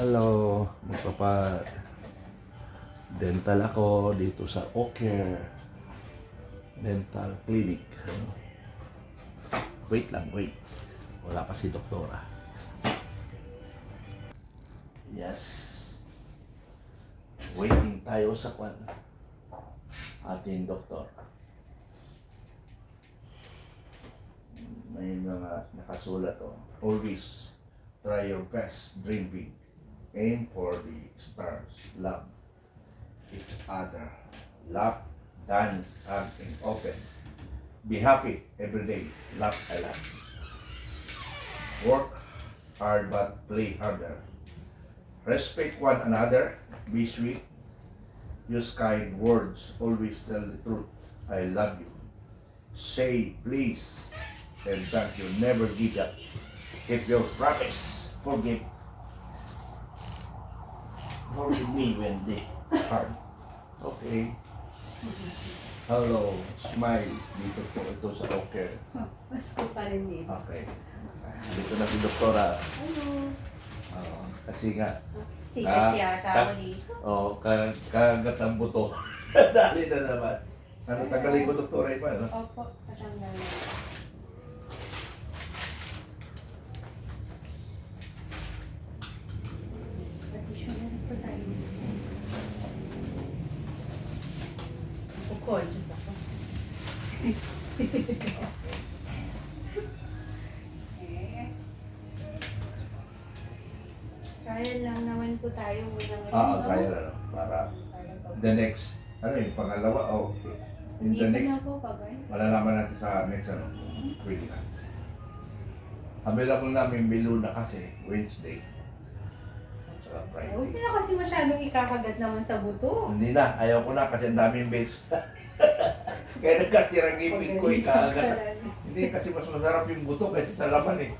Hello, magpapa-dental ako dito sa Ocare Dental Clinic. Wait lang, wait. Wala pa si doktora. Yes. Waiting tayo sa ating doktor. May mga nakasulat always try your best, dream big. Aim for the stars. Love each other. Laugh, dance, hug, and open. Be happy every day. Laugh a lot. Work hard but play harder. Respect one another. Be sweet. Use kind words. Always tell the truth. I love you. Say please and thank you. Never give up. Keep your promise. Forgive me when they hard. Okay. Hello. Smile. Dito po ito sa Ocare. Pasko pa rin dito. Okay. Dito na si doktora. Hello. Kasi nga. Sikas yata ako dito. Kagat ang buto. Dali na naman. Ano, tagalin ko doktora iba, no? Opo, tatanggal na. Conscious ako. Trial lang naman po tayo muna ngayon. Trial ano, para the next, ano yung pangalawa, in Hindi the ko next, na po pagay. malalaman natin sa next, pwede na. Available namin Biluna kasi, Wednesday. Saka Huwag Friday. na kasi masyadong ikakagat naman sa buto. Hindi na, ayaw ko na kasi ang daming base. Kaya nagkatirang ngipin ko, ikakagat. Hindi kasi mas masarap yung buto kasi sa laman eh.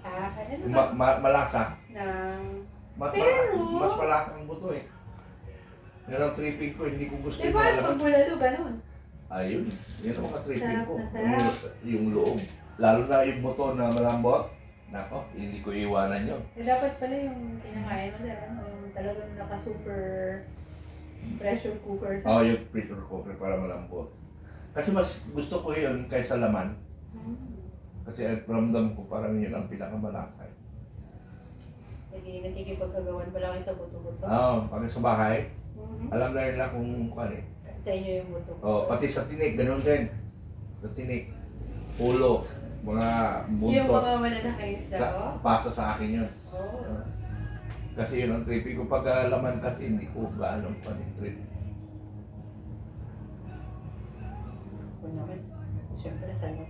Ano ba? Malasa. Pero, Mas malasa ang buto eh. Yan ang tripping ko, hindi ko gusto eh paano pag bulalo, ganun? Ayun, yun ang mga tripping ko. Sarap na sarap. Yung loob. Lalo na yung buto na malambot. Nako, hindi ko iwanan yun. Eh dapat pala yung kinakain mo dyan, yung talagang naka-super pressure cooker. Yung pressure cooker para malambot. Kasi mas gusto ko yun kaysa laman. Kasi ramdam ko parang yun ang pinakamalakay. Hindi nakikipagkagawan pala kayo sa buto-buto. Pag sa bahay, alam na nila kung eh. Sa inyo yung buto. Pati sa tinik, ganun din. Sa tinik, ulo, mga buntot. Yung mga malalaki isda ko? Pasa sa akin yun. Oo. Kasi yun ang tripping ko. Pag laman kasi hindi ko gaano pa yung trip. So, syempre, sana.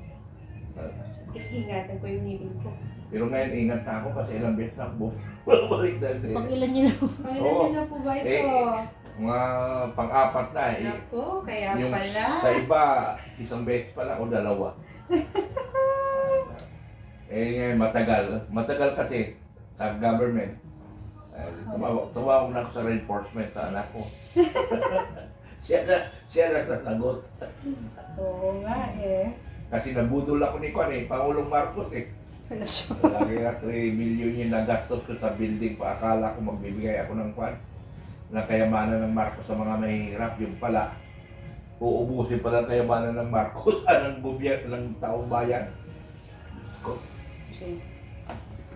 Ingatan ko yung ngipin ko. Pero ngayon, ingat na ako kasi ilang beses na ako bumalik na din. Pang ilan niyo na po? Pangilan nyo na po ba ito? Mga pang-apat na eh. Naku, kaya Yung pala. sa iba, isang beses pala o dalawa. Ngayon, matagal. Matagal kasi sa government. Tumawag na ako sa reinforcement sa anak ko. siya na sasagot. Oo nga eh. Kasi nabudol ako ni Pangulong Marcos eh. Lagi na 3 million yung nagastos ko sa building pa. Akala ko magbibigay ako ng ng kayamanan ng Marcos sa mga mahihirap. Yung pala, uubusin pala ang kayamanan ng Marcos ng gobyerno ng taong bayan.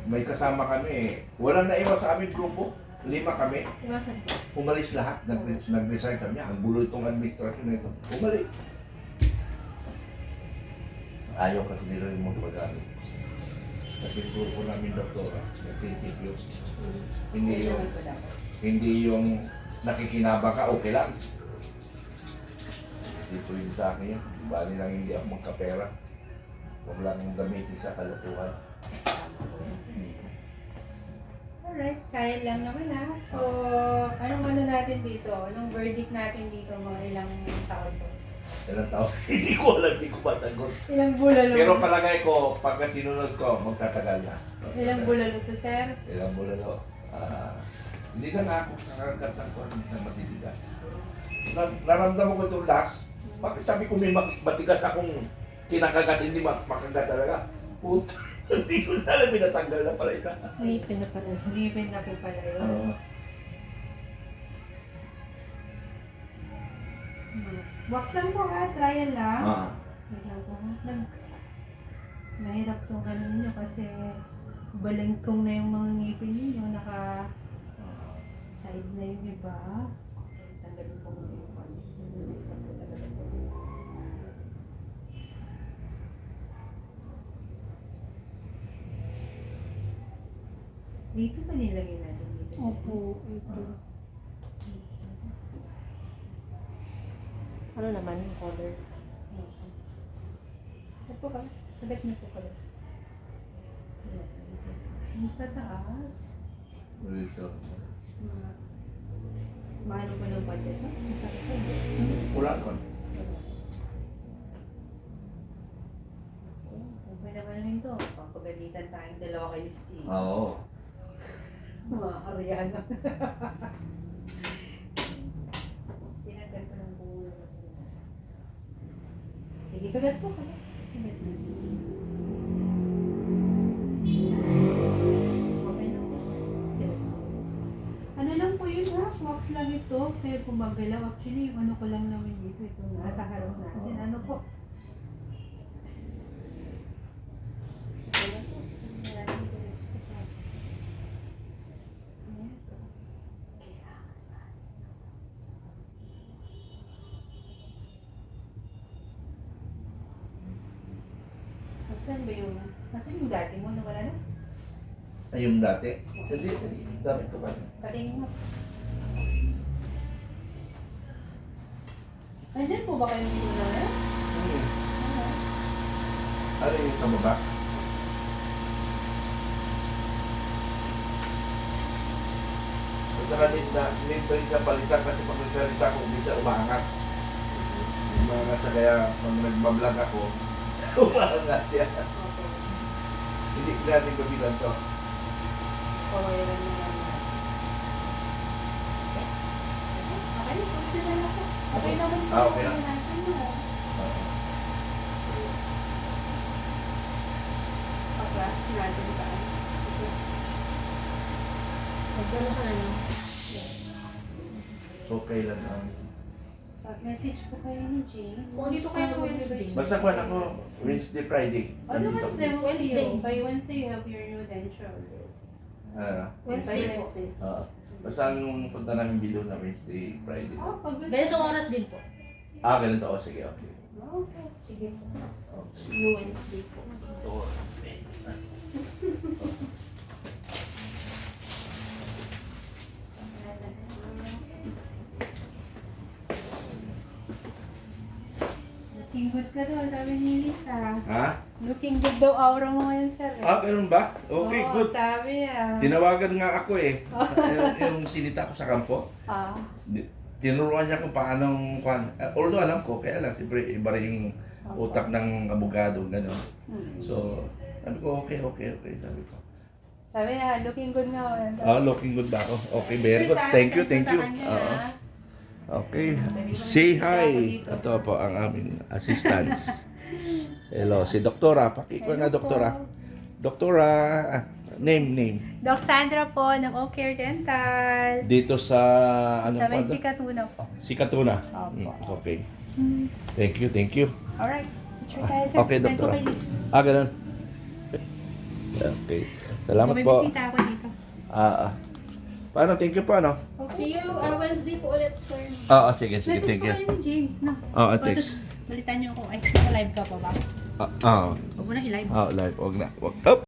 May kasama kami eh. Walang naiwan sa aming grupo. 5 kami. Nasaan po? Umalis lahat. Nag-resign kami. Ang gulo itong administrasyon na ito. Umalis. Ayaw kasi nila yung mga pag-amin. Kasi yung grupo namin doktora. Nag-tintip yun. Hindi yung nakikinaba ka, okay lang. Dito yun sa akin yun. Bali lang hindi ako magkapera. Huwag lang yung gamitin sa kalokohan. Alright, kaya lang naman ha. So, anong natin dito? Anong verdict natin dito? Mga ilang taon to? Ilang taon? Hindi ko alam, hindi ko matagot. Ilang bulalo? Pero palagay ko, pagka sinunod ko, magtatagal na. Ilang bulalo to, sir? Ilang bulalo. Hindi na nga ako nakagat ng kung na matitigas. Naramdaman ko itong last. Bakit sabi ko may matigas akong kinakagat, hindi makagat talaga. Puta. Hindi ko na alam, pinatanggal na pala ito. Ngipin na pala. Liven na po pala yun. Oo. Wax lang po ha, trial lang. Ah. Wait lang po ha. Mahirap tong ano ninyo kasi balengkong na yung mga ngipin ninyo, naka side na yung iba. Tanggalin po muna yung pan. Mahirap po talaga po. Dito pa nilagay natin dito. Opo, ito. Ano naman yung color? Ito po ka. Sadak niyo po kayo. Sa taas. Dito. Mahalo pa ng budget ha? Masakit po. Wala ko. Okay naman rin to. Papagalitan tayong dalawa kay Steve. Oo. Mga Ariana. Tinagal ko ng bulo. Sige, kagat po. Kagat. Kagat na. Okay na po. Ano lang po yun ha? Wax lang ito. Kaya pumagalaw. Actually, yung ano ko lang naman dito. Ito nasa harap natin. Ano po? Wala po. Maraming dito sa process. Ayan. Saan ba yung... Nasaan yung dati mo? Nawala na? Ay, yung dati. Hindi, dami ko pa. Patingin mo. Andyan po ba kayong dito na? Ano yung sa baba? At saka need ba rin siya palitan kasi pag nagsalita ko, hindi siya umaangat. Umaangat siya kaya pag nagbablog ako, umaangat siya. Okay. Hindi natin kabilan to. Pawayaran mo lang na. Okay, okay na lang po. Okay naman po. Okay lang. Natin mo. Pag-class natin ba? Magkano ka na? Okay lang ang... Message po kayo ni Jane. Kung dito kayo ng Wednesday. Basta kuhan ako Wednesday, Friday. On Nandito Wednesday, ako. we'll see you. Wednesday. By Wednesday, you have your new denture. Ano? Wednesday po. Oo. Basta ang punta namin bilo na Wednesday, Friday. Oh, pag Ganitong oras din po. Ah, ganito. O, sige, okay. Okay, sige po. Okay. New Wednesday po. Ito. Looking good ka daw, sabi ni Lisa. Ha? Looking good daw aura mo ngayon, sir. Ah, ganun ba? Okay, Oo, good. sabi ah. Tinawagan nga ako eh. yung sinita ko sa kampo. Ah. Tinuruan niya kung paanong kwan. Although alam ko, kaya lang, siyempre iba rin yung utak ng abogado, gano'n. So, sabi ko, okay, sabi ko. Sabi na, looking good nga ngayon. Ah, looking good ba ako? Okay, very good. Thank you. Oo. Okay. Say hi. Ito po ang aming assistants. Hello, si Doktora. Pakiko nga, Doktora. Doktora, name. Doc Sandra po, ng O'Care Dental. Dito sa, ano Sa may pa? Sikatuna po. Si Katuna. Opo. Okay. Thank you. Alright. Picture tayo, sir. Okay, Send po Doktora. kay Liz. Ah, ganun. Okay. Salamat May po. bisita ako dito. Paano? Thank you po, ano? See you Wednesday po ulit, sir. Sige. Message Thank po you. kayo ni Jane. No. Thanks. Balitan niyo ako. Ay, live ka pa ba? Oo. Huwag mo na i-live. Live. Wag na. Wag. Up.